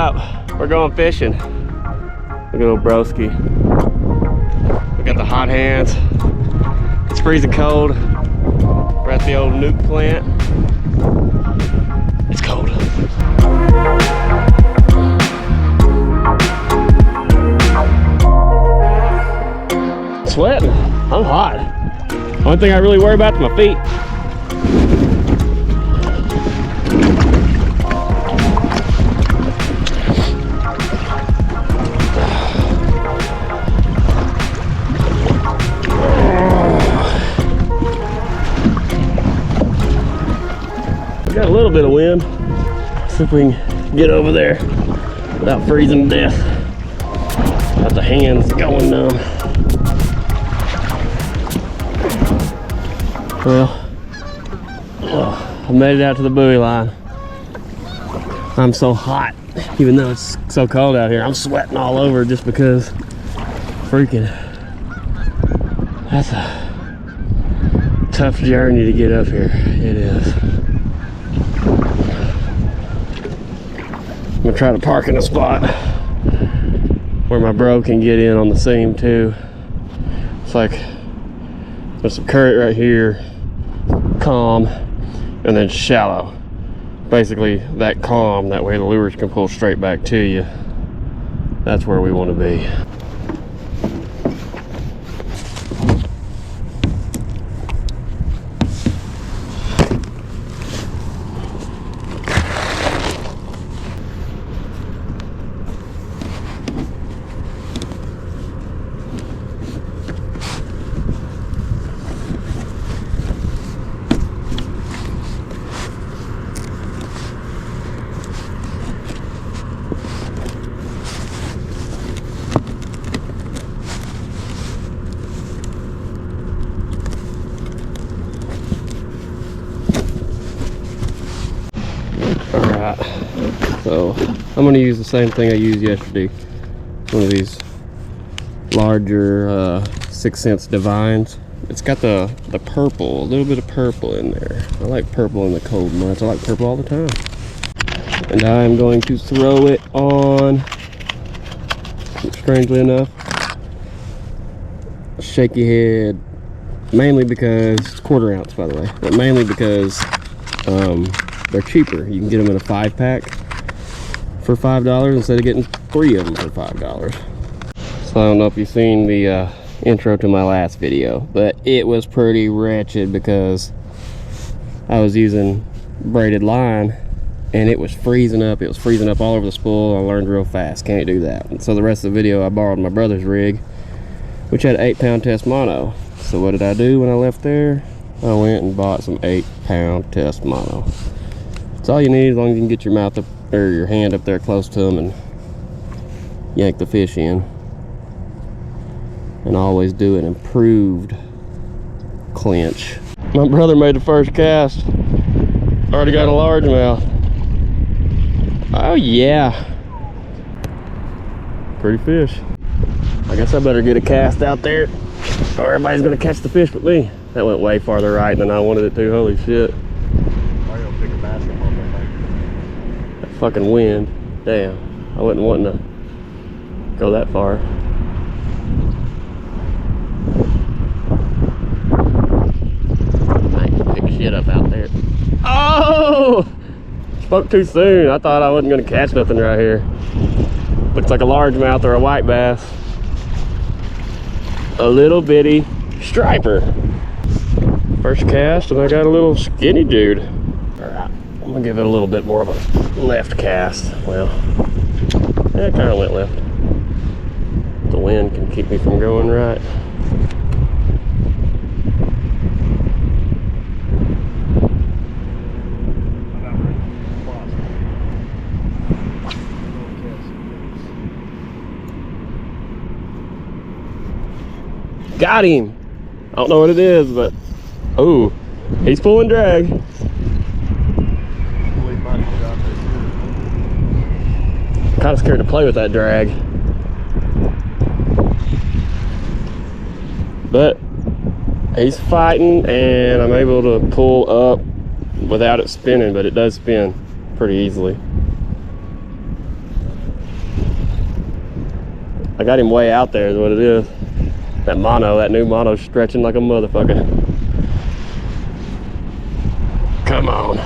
up? We're going fishing. Look at little broski. We got the hot hands. It's freezing cold. We're at the old nuke plant. It's cold. Sweating. I'm hot. Only thing I really worry about is my feet. Got a little bit of wind. See if we can get over there without freezing to death. Got the hands going numb. Well, I made it out to the buoy line. I'm so hot, even though it's so cold out here. I'm sweating all over just because freaking, that's a tough journey to get up here. It is. I'm gonna try to park in a spot where my bro can get in on the seam too. It's like there's some current right here, calm, and then shallow. Basically that calm, that way the lures can pull straight back to you. That's where we want to be. Alright, so I'm going to use the same thing I used yesterday. One of these larger 6 cents Divines. It's got the purple, a little bit of purple in there. I like purple in the cold months. I like purple all the time. And I'm going to throw it on, strangely enough, a shaky head. Mainly because, it's 1/4 ounce by the way, but mainly because they're cheaper. You can get them in a 5-pack for $5 instead of getting 3 of them for $5. So I don't know if you've seen the intro to my last video, but it was pretty wretched because I was using braided line and it was freezing up. It was freezing up all over the spool. I learned real fast, can't do that. And so the rest of the video I borrowed my brother's rig, which had 8-pound test mono. So what did I do when I left there? I went and bought some 8-pound test mono. It's all you need as long as you can get your mouth up or your hand up there close to them and yank the fish in. And always do an improved clinch. My brother made the first cast. Already got a largemouth. Oh yeah. Pretty fish. I guess I better get a cast out there or everybody's gonna catch the fish but me. That went way farther right than I wanted it to. Holy shit. That fucking wind. Damn. I wasn't wanting to go that far. I can pick shit up out there. Oh! Spoke too soon. I thought I wasn't gonna catch nothing right here. Looks like a largemouth or a white bass. A little bitty striper. First cast, and I got a little skinny dude. Alright, I'm gonna give it a little bit more of a left cast. Well, yeah, it kind of went left. The wind can keep me from going right. Got him. I don't know what it is, but oh, he's pulling drag. Kind of scared to play with that drag, but he's fighting, and I'm able to pull up without it spinning, but it does spin pretty easily. I got him way out there is what it is. That new mono's stretching like a motherfucker. Come on.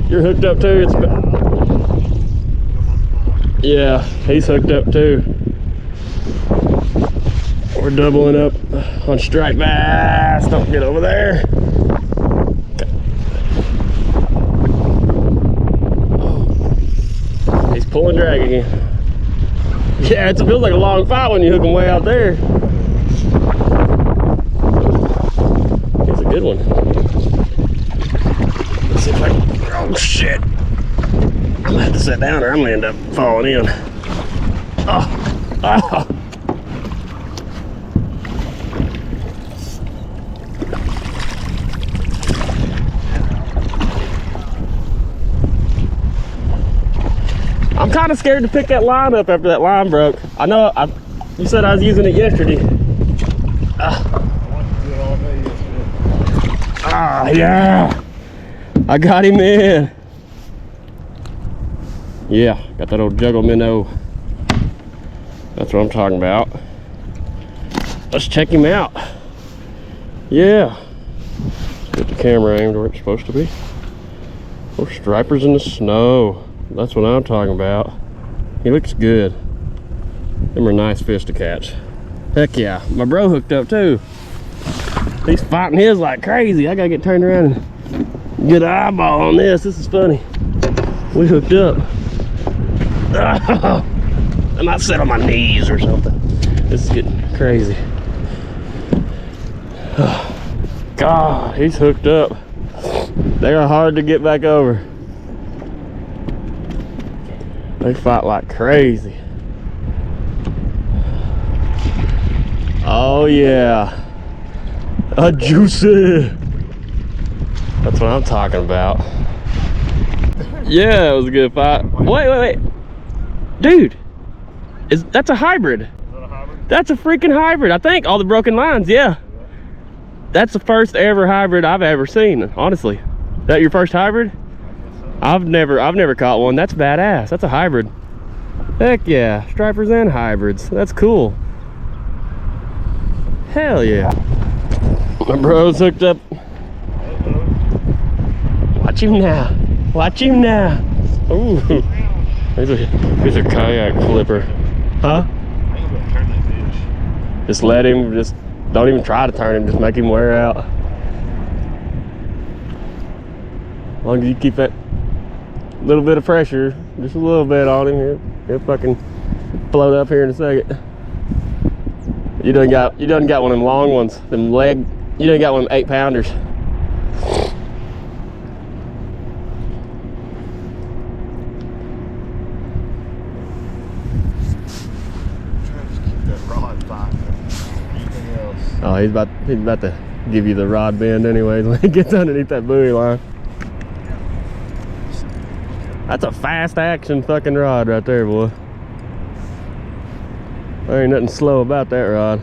You're hooked up too? Yeah, he's hooked up too. We're doubling up on striped bass. Don't get over there. He's pulling drag again. Yeah, it feels like a long fight when you hook him way out there. He's a good one. Let's see if I can. Oh shit. I'm gonna have to sit down or I'm gonna end up falling in. Oh. I'm kind of scared to pick that line up after that line broke. I know you said I was using it yesterday. Yeah. I got him in. Yeah, got that old juggle minnow. That's what I'm talking about. Let's check him out. Yeah. Let's get the camera aimed where it's supposed to be. Oh, stripers in the snow. That's what I'm talking about. He looks good. Them are nice fish to catch. Heck yeah. My bro hooked up too. He's fighting his like crazy. I gotta get turned around and get an eyeball on this. This is funny. We hooked up. I might sit on my knees or something. This is getting crazy. God, he's hooked up. They are hard to get back over. They fight like crazy. Oh yeah. A juicy. That's what I'm talking about. Yeah, it was a good fight. Wait. Dude, that's a hybrid. Is that a hybrid? That's a freaking hybrid. I think all the broken lines, yeah. That's the first ever hybrid I've ever seen, honestly. Is that your first hybrid? I've never caught one. That's badass. That's a hybrid. Heck yeah, stripers and hybrids. That's cool. Hell yeah. My bro's hooked up. Watch him now. Watch him now. Ooh. He's a kayak flipper. Huh? Just let him, just don't even try to turn him, just make him wear out. As long as you keep that little bit of pressure, just a little bit on him, he'll fucking float up here in a second. You done got one of them long ones, you done got one of them 8-pounders. Oh, he's about to give you the rod bend anyways when he gets underneath that buoy line. That's a fast action fucking rod right there, boy. There ain't nothing slow about that rod.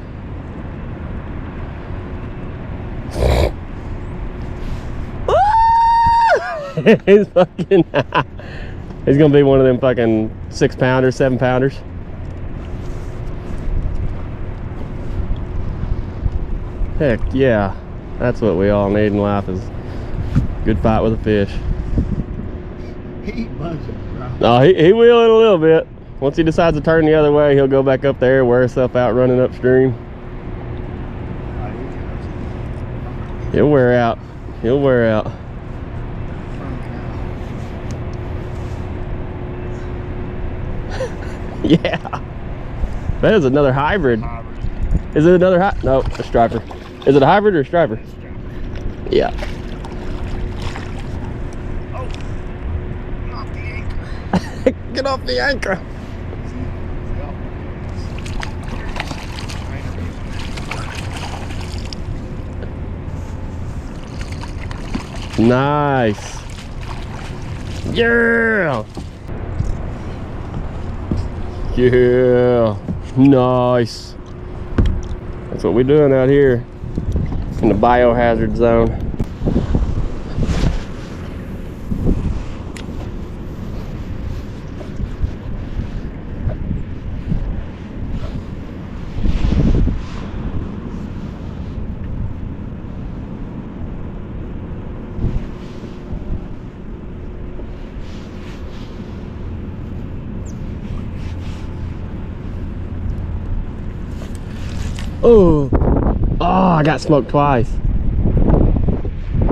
He's fucking he's gonna be one of them fucking 6-pounders, 7-pounders. Heck yeah, that's what we all need in life, is a good fight with a fish. He buzzing, bro. No, he will in a little bit. Once he decides to turn the other way, he'll go back up there, wear himself out running upstream. He'll wear out. He'll wear out. Yeah. That is another hybrid. Is it another hybrid? No, a striper. Is it a hybrid or a striper? Yeah. Oh, off the anchor. Get off the anchor. Nice. Yeah. Yeah. Nice. That's what we're doing out here. in the biohazard zone. Oh, I got smoked twice.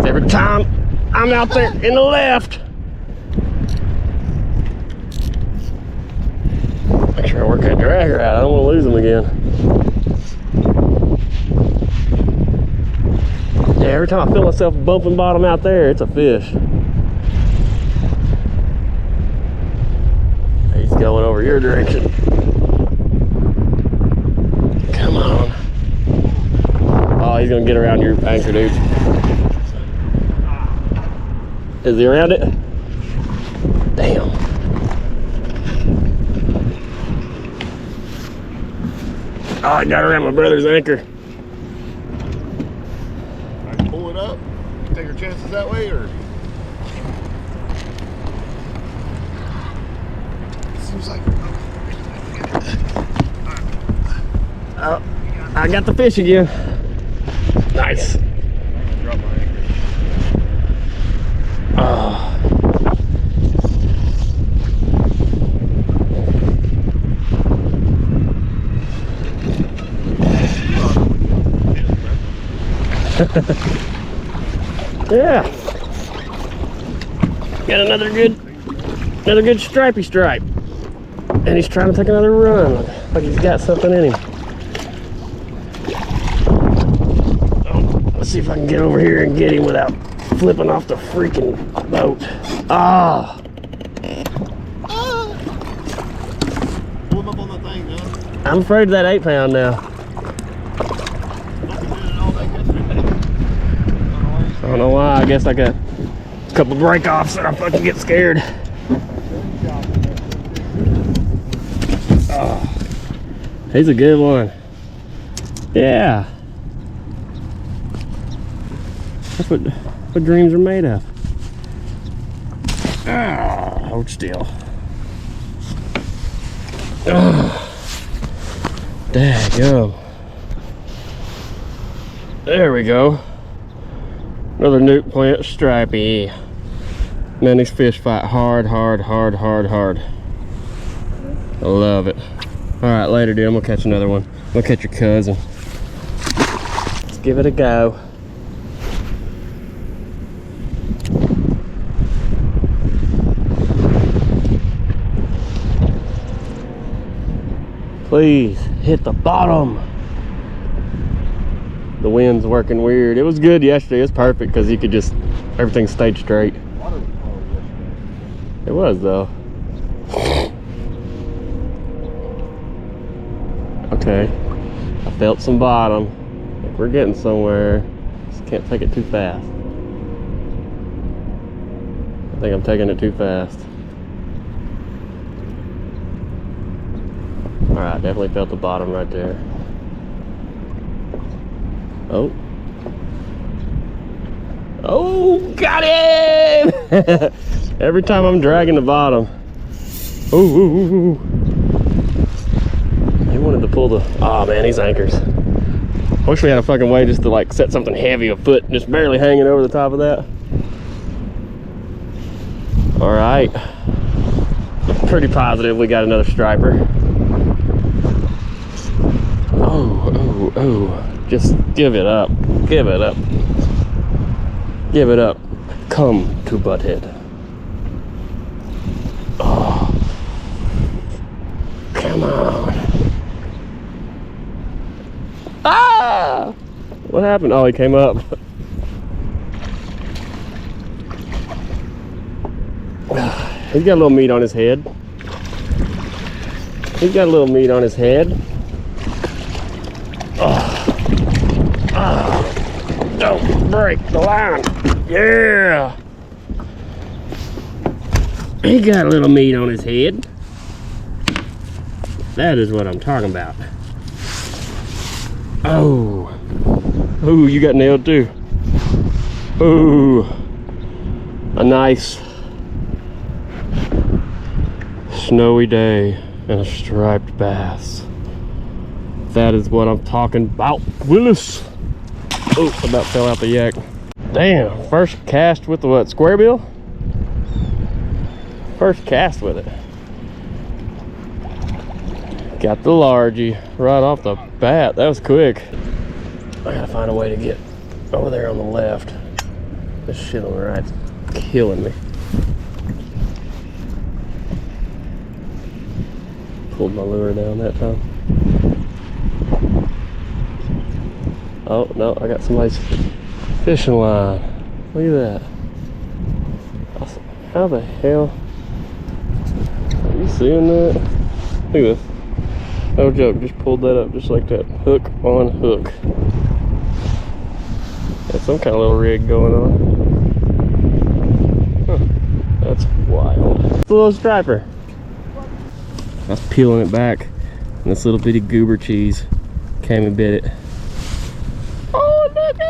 Every time I'm out there in the left. Make sure I work that dragger out. I don't want to lose him again. Yeah, every time I feel myself bumping bottom out there, it's a fish. He's going over your direction. Come on. Oh, he's gonna get around your anchor, dude. Is he around it? Damn. Oh, I got around my brother's anchor. I can pull it up. Take your chances that way, or seems like. Oh, I got the fish again. Nice. I'm gonna drop my anchor. Oh. Yeah. Got another good stripey stripe. And he's trying to take another run. Like he's got something in him. Let's see if I can get over here and get him without flipping off the freaking boat. Ah! Pull him up on the thing, huh? I'm afraid of that 8-pound now. I don't know why. I guess I got a couple break-offs and I fucking get scared. Oh, he's a good one. Yeah. That's what dreams are made of. Ah, hold still. Oh, daggum. There we go. Another nuke plant stripey. Man, these fish fight hard. I love it. Alright, later, dude. I'm gonna catch another one. I'm gonna catch your cousin. Let's give it a go. Please hit the bottom. The wind's working weird. It was good yesterday. It's perfect because you could just, everything stayed straight. It was though. Okay, I felt some bottom. I think we're getting somewhere. Just can't take it too fast. I think I'm taking it too fast. Alright, definitely felt the bottom right there. Oh. Oh, got him! Every time I'm dragging the bottom. Ooh. He wanted to pull the, oh man, these anchors. I wish we had a fucking way just to like set something heavy a foot, just barely hanging over the top of that. Alright. Pretty positive we got another striper. Oh. Just give it up. Give it up. Give it up. Come to Butthead. Oh. Come on. Ah! What happened? Oh, he came up. He's got a little meat on his head. He's got a little meat on his head. Don't break the line. Yeah. He got a little meat on his head. That is what I'm talking about. Oh. Ooh, you got nailed too. Ooh, a nice snowy day and a striped bass. That is what I'm talking about, Willis. Oh, about fell out the yak. Damn, first cast with the what, square bill? First cast with it. Got the largie right off the bat. That was quick. I gotta find a way to get over there on the left. This shit on the right's killing me. Pulled my lure down that time. Oh no, I got somebody's fishing line. Look at that. How the hell? Are you seeing that? Look at this. No joke, just pulled that up just like that. Hook on hook. Got some kind of little rig going on. Huh. That's wild. It's a little striper. I was peeling it back, and this little bitty goober cheese came and bit it. Oh, look at it!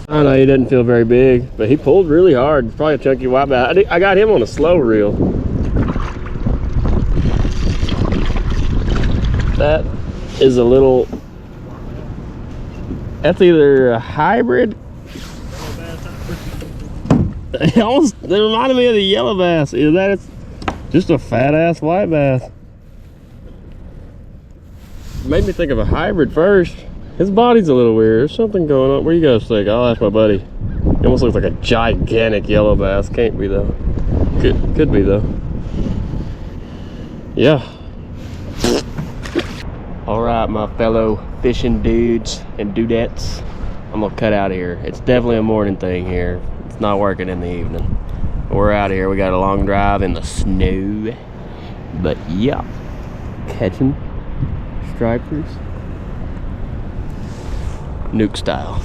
I know he doesn't feel very big, but he pulled really hard. Probably a chunky white bass. I got him on a slow reel. That is a little, that's either a hybrid. It reminded me of the yellow bass. Either that it's just a fat ass white bass. Made me think of a hybrid first. His body's a little weird. There's something going on. Where you guys think? I'll ask my buddy. He almost looks like a gigantic yellow bass. Can't be though. Could be though. Yeah. All right, my fellow fishing dudes and dudettes, I'm gonna cut out of here. It's definitely a morning thing here. It's not working in the evening. We're out of here. We got a long drive in the snow, but yeah, catching stripers, nuke style.